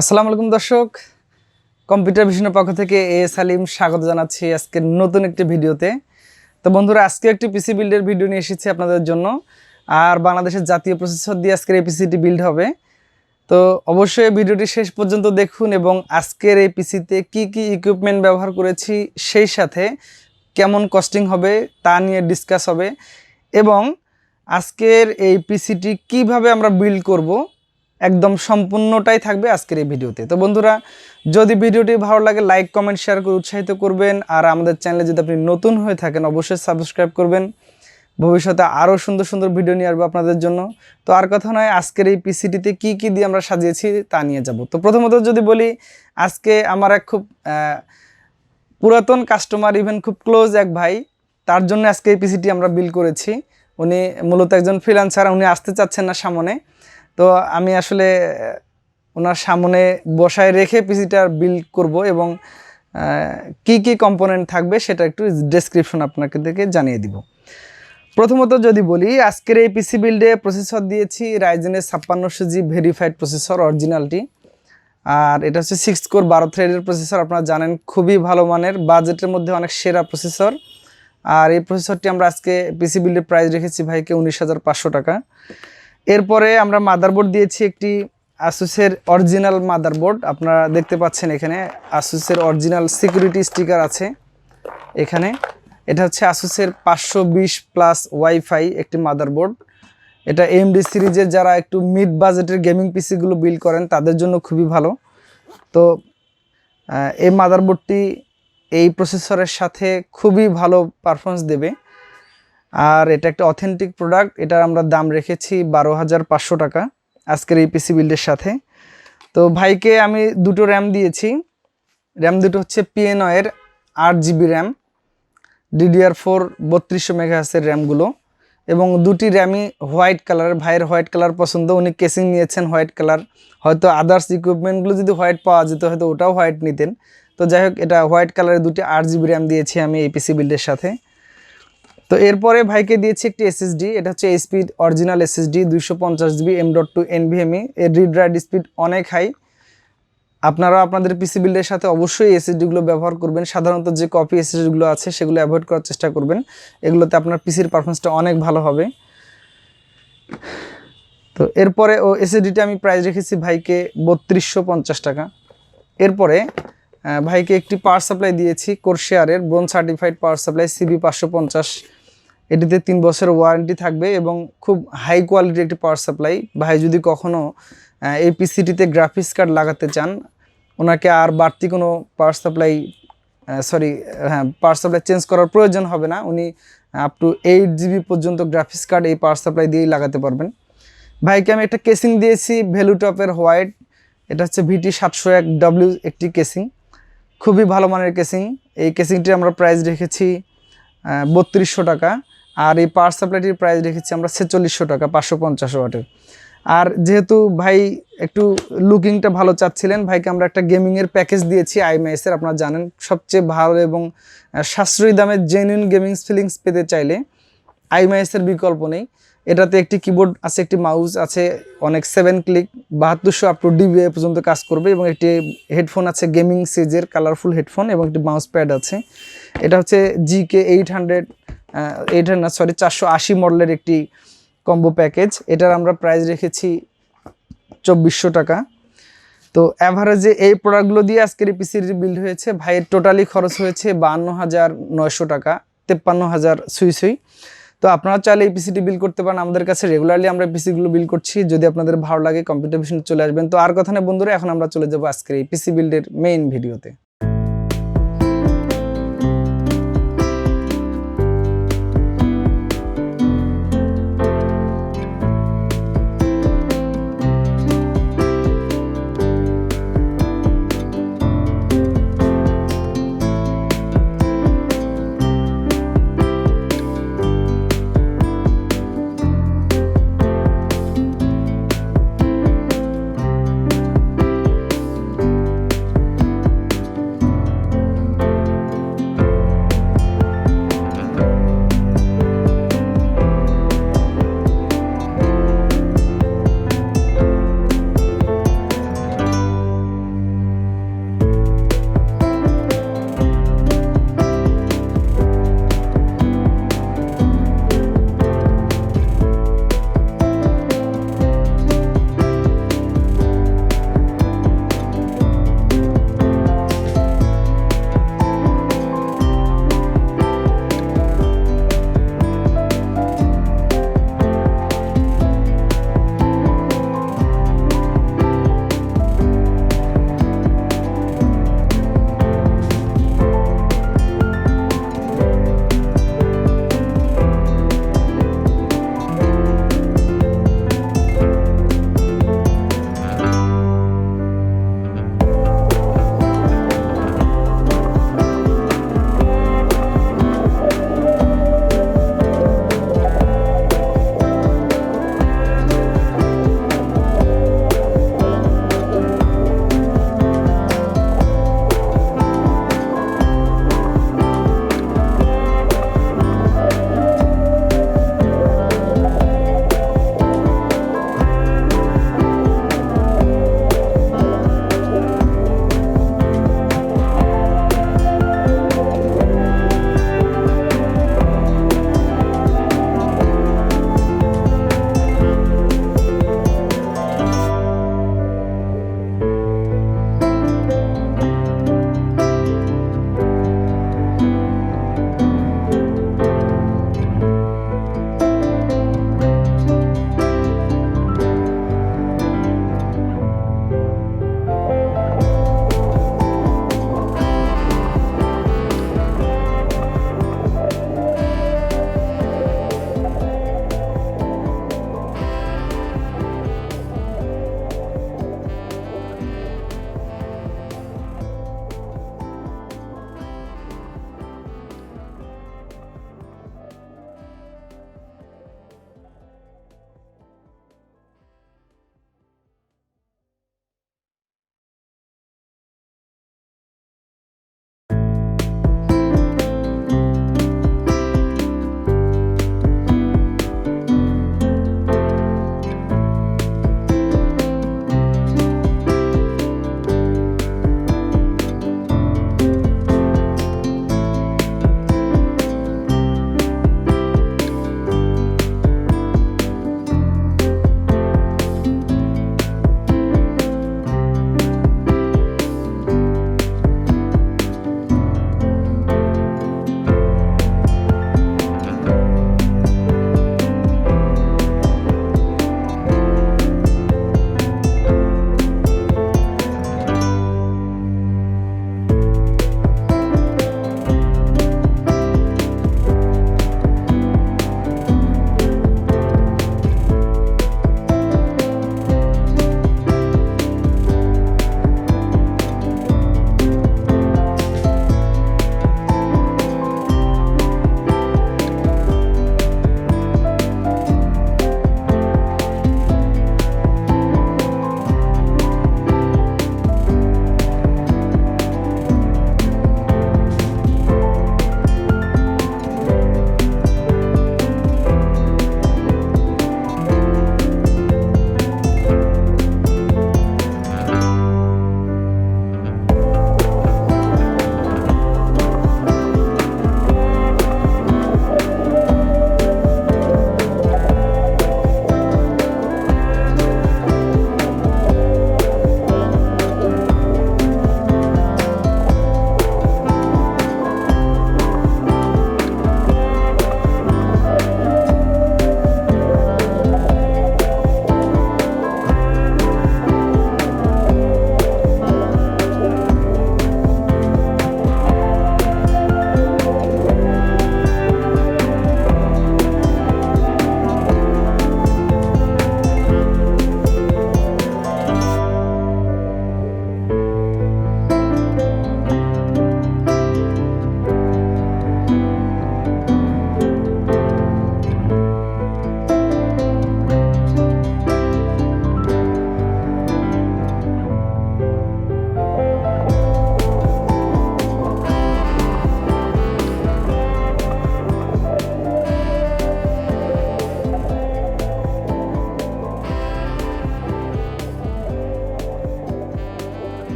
আসসালামু আলাইকুম দর্শক, কম্পিউটার ভিশনের পক্ষ থেকে সালিম স্বাগত জানাচ্ছি আজকে নতুন একটি ভিডিওতে। তো বন্ধুরা, আজকে একটি পিসি বিল্ডের ভিডিও নিয়ে এসেছি আপনাদের জন্য। আর বাংলাদেশের জাতীয় প্রসেসর দিয়ে আজকের এই পিসিটি বিল্ড হবে। তো অবশ্যই ভিডিওটি শেষ পর্যন্ত দেখুন এবং আজকের এই পিসিতে কি কি ইকুইপমেন্ট ব্যবহার করেছি, সেই সাথে কেমন কস্টিং হবে তা নিয়ে ডিসকাস হবে। এবং আজকের এই পিসিটি কিভাবে আমরা বিল্ড করব একদম সম্পূর্ণটাই থাকবে আজকের এই ভিডিওতে। তো বন্ধুরা, যদি ভিডিওটি ভালো লাগে লাইক কমেন্ট শেয়ার করে উৎসাহিত করবেন। আর আমাদের চ্যানেলে যদি আপনি নতুন হয়ে থাকেন অবশ্যই সাবস্ক্রাইব করবেন। ভবিষ্যতে আরও সুন্দর সুন্দর ভিডিও নিয়ে আসবো আপনাদের জন্য। তো আর কথা নয়, আজকের এই পিসিটিতে কি কি দিয়ে আমরা সাজিয়েছি তা নিয়ে যাব। তো প্রথমত যদি বলি, আজকে আমার এক খুব পুরাতন কাস্টমার, ইভেন খুব ক্লোজ এক ভাই, তার জন্য আজকে এই পিসিটি আমরা বিল্ড করেছি। উনি মূলত একজন ফ্রিল্যান্সার, উনি আসতে চাচ্ছেন না সামনে। তো আমি আসলে ওনার সামনে বসায় রেখে পিসিটার বিল্ড করব এবং কি কি কম্পোনেন্ট থাকবে সেটা একটু ডেসক্রিপশন আপনাকে থেকে জানিয়ে দিব। প্রথমত যদি বলি, আজকের এই পিসি বিল্ডে প্রসেসর দিয়েছি রাইজেনের 5600G ভেরিফাইড প্রসেসর, অরিজিনালটি। আর এটা হচ্ছে 6 কোর 12 থ্রেডের প্রসেসর। আপনারা জানেন খুবই ভালো মানের, বাজেটের মধ্যে অনেক সেরা প্রসেসর। আর এই প্রসেসরটি আমরা আজকে পিসি বিল্ডের প্রাইস রেখেছি ভাইকে 19,500 টাকা। এরপরে আমরা মাদারবোর্ড দিয়েছি একটি আসুসের অরিজিনাল মাদারবোর্ড। আপনারা দেখতে পাচ্ছেন এখানে আসুসের অরিজিনাল সিকিউরিটি স্টিকার আছে এখানে। এটা হচ্ছে আসুসের 520+ ওয়াইফাই একটি মাদারবোর্ড। এটা AMD সিরিজের যারা একটু মিড বাজেটের গেমিং পিসিগুলো বিল্ড করেন তাদের জন্য খুবই ভালো। তো এই মাদারবোর্ডটি এই প্রসেসরের সাথে খুবই ভালো পারফরমেন্স দেবে। আর এটা একটা অথেন্টিক প্রোডাক্ট। এটার আমরা দাম রেখেছি 12,500 টাকা আজকের এই পিসি বিল্ডের সাথে। তো ভাইকে আমি দুটো র্যাম দিয়েছি। র্যাম দুটো হচ্ছে PNO'র 8GB র্যাম, DDR4 3200 মেগাহার্টজের র্যামগুলো, এবং দুটি র্যামই হোয়াইট কালার। ভাইয়ের হোয়াইট কালার পছন্দ, উনি কেসিং নিয়েছেন হোয়াইট কালার। হয়তো আদার্স ইকুইপমেন্টগুলো যদি হোয়াইট পাওয়া যেত হয়তো ওটাও হোয়াইট নিতেন। তো যাই হোক, এটা হোয়াইট কালারের দুটি 8GB র্যাম দিয়েছি আমি এই পিসি বিল্ডের সাথে। তো এরপরে ভাইকে দিয়েছি একটি SSD। এটা হচ্ছে speed original SSD 250GB M.2 NVMe। এর রিড রাইট স্পিড অনেক হাই। আপনারা আপনাদের পিসি বিল্ডের সাথে অবশ্যই SSDগুলো ব্যবহার করবেন। সাধারণত যে কপি SSDগুলো আছে সেগুলো অ্যাভয়েড করার চেষ্টা করবেন। এগুলোতে আপনার পিসির পারফরমেন্সটা অনেক ভালো হবে। তো এরপরে SSDটা আমি প্রাইস রেখেছি ভাইকে 3250 টাকা। এরপরে ভাইকে একটি পাওয়ার সাপ্লাই দিয়েছি কোরশেয়ারের bronze certified power supply CB550। এটিতে 3 বছরের ওয়ারেন্টি থাকবে এবং খুব হাই কোয়ালিটির একটি পাওয়ার সাপ্লাই। ভাই যদি কখনও এই পিসিটিতে গ্রাফিক্স কার্ড লাগাতে চান, ওনাকে আর বাড়তি কোনো পাওয়ার সাপ্লাই চেঞ্জ করার প্রয়োজন হবে না। উনি আপ টু 8GB পর্যন্ত গ্রাফিক্স কার্ড এই পাওয়ার সাপ্লাই দিয়েই লাগাতে পারবেন। ভাইকে আমি একটা কেসিং দিয়েছি ভ্যালুটপের হোয়াইট। এটা হচ্ছে VT701W একটি কেসিং, খুবই ভালো মানের কেসিং। এই কেসিংটি আমরা প্রাইস রেখেছি 3200 টাকা। আর এই পাওয়ার সাপ্লাইটির প্রাইস রেখেছি আমরা 4600 টাকা 550 ওয়াটের। আর যেহেতু ভাই একটু লুকিংটা ভালো চাচ্ছিলেন, ভাইকে আমরা একটা গেমিংয়ের প্যাকেজ দিয়েছি IMICE-এর। আপনারা জানেন সবচেয়ে ভালো এবং সাশ্রয়ী দামে জেনুইন গেমিং ফিলিংস পেতে চাইলে IMICE-এর বিকল্প নেই। এটাতে একটি কিবোর্ড আছে, একটি মাউস আছে, অনেক 7 ক্লিক 7200 আপ টু DVI পর্যন্ত কাজ করবে, এবং একটি হেডফোন আছে গেমিং সিজের কালারফুল হেডফোন, এবং একটি মাউস প্যাড আছে। এটা হচ্ছে GK 480 মডেলের একটি কম্বো প্যাকেজ। এটার আমরা প্রাইস রেখেছি 2400 টাকা। তো অ্যাভারেজে এই প্রোডাক্টগুলো দিয়ে আজকের এই পিসিটি বিল্ড হয়েছে। ভাইয়ের টোটালি খরচ হয়েছে 52,900 টাকা, 53,000 সুই। তো আপনারা চাইলে এই পিসিটি বিল্ড করতে পারেন। আমাদের কাছে রেগুলারলি আমরা পিসিগুলো বিল্ড করছি। যদি আপনাদের ভালো লাগে কম্পিউটার ভিশনে চলে আসবেন। তো আর কথা না বন্ধুরা, এখন আমরা চলে যাবো আজকের এই পিসি বিল্ডের মেইন ভিডিওতে।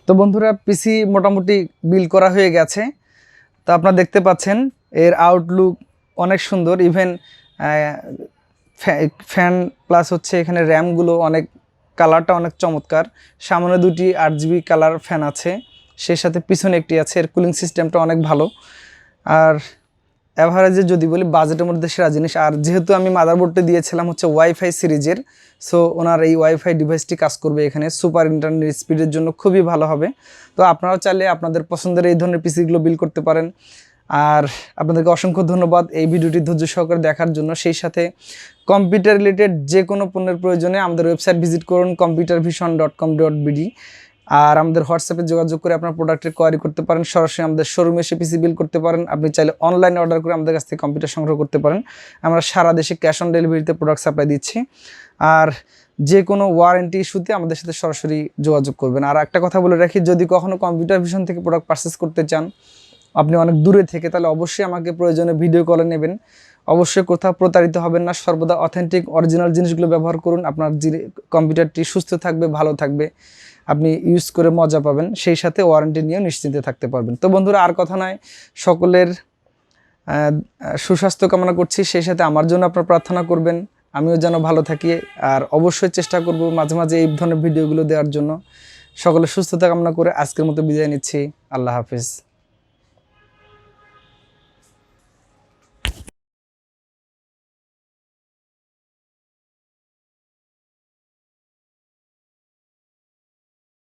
তো বন্ধুরা পিসি মোটামুটি বিল্ড করা হয়ে গেছে। তো আপনারা দেখতে পাচ্ছেন এর আউটলুক অনেক সুন্দর, ইভেন ফ্যান প্লাস হচ্ছে এখানে র্যামগুলো অনেক, কালারটা অনেক চমৎকার। সামনে দুটি 8GB কালার ফ্যান আছে, সেই সাথে পিছনে একটি আছে। এর কুলিং সিস্টেমটা অনেক ভালো। আর অ্যাভারেজে যদি বলি বাজেটের মধ্যে সেরা জিনিস। আর যেহেতু আমি মাদারবোর্ডটা দিয়েছিলাম হচ্ছে ওয়াইফাই সিরিজের, সো ওনার এই ওয়াইফাই ডিভাইসটি কাজ করবে এখানে সুপার ইন্টারনেট স্পিডের জন্য খুবই ভালো হবে। তো আপনারাও চাইলে আপনাদের পছন্দের এই ধরনের পিসিগুলো বিল্ড করতে পারেন। আর আপনাদেরকে অসংখ্য ধন্যবাদ এই ভিডিওটি ধৈর্য সহকারে দেখার জন্য। সেই সাথে কম্পিউটার রিলেটেড যে কোনো পণ্যের প্রয়োজনে আমাদের ওয়েবসাইট ভিজিট করুন computervision.com.bd। আর আমাদের হোয়াটসঅ্যাপে যোগাযোগ করে আপনার প্রোডাক্টের কোয়ারি করতে পারেন, সরাসরি আমাদের শোরুমে এসে পিসি বিল করতে পারেন। আপনি চাইলে অনলাইনে অর্ডার করে আমাদের কাছ থেকে কম্পিউটার সংগ্রহ করতে পারেন। আমরা সারা দেশে ক্যাশ অন ডেলিভারিতে প্রোডাক্ট সাপ্লাই দিচ্ছি। আর যে কোনো ওয়ারেন্টি ইস্যুতে আমাদের সাথে সরাসরি যোগাযোগ করবেন। আর একটা কথা বলে রাখি, যদি কখনো কম্পিউটার ভিশন থেকে প্রোডাক্ট পারচেস করতে চান আপনি অনেক দূরে থেকে, তাহলে অবশ্যই আমাকে প্রয়োজনে ভিডিও কলে নেবেন। অবশ্যই কোথাও প্রতারিত হবেন না, সর্বদা অথেন্টিক অরিজিনাল জিনিসগুলো ব্যবহার করুন। আপনার কম্পিউটারটি সুস্থ থাকবে, ভালো থাকবে, আপনি ইউজ করে মজা পাবেন, সেই সাথে ওয়ারেন্টি নিয়েও নিশ্চিন্তে থাকতে পারবেন। তো বন্ধুরা আর কথা নয়, সকলের সুস্বাস্থ্য কামনা করছি। সেই সাথে আমার জন্য আপনারা প্রার্থনা করবেন, আমিও যেন ভালো থাকি। আর অবশ্যই চেষ্টা করব মাঝে মাঝে এই ধরনের ভিডিওগুলো দেওয়ার জন্য। সকলের সুস্থতা কামনা করে আজকের মতো বিদায় নিচ্ছি। আল্লাহ হাফিজ।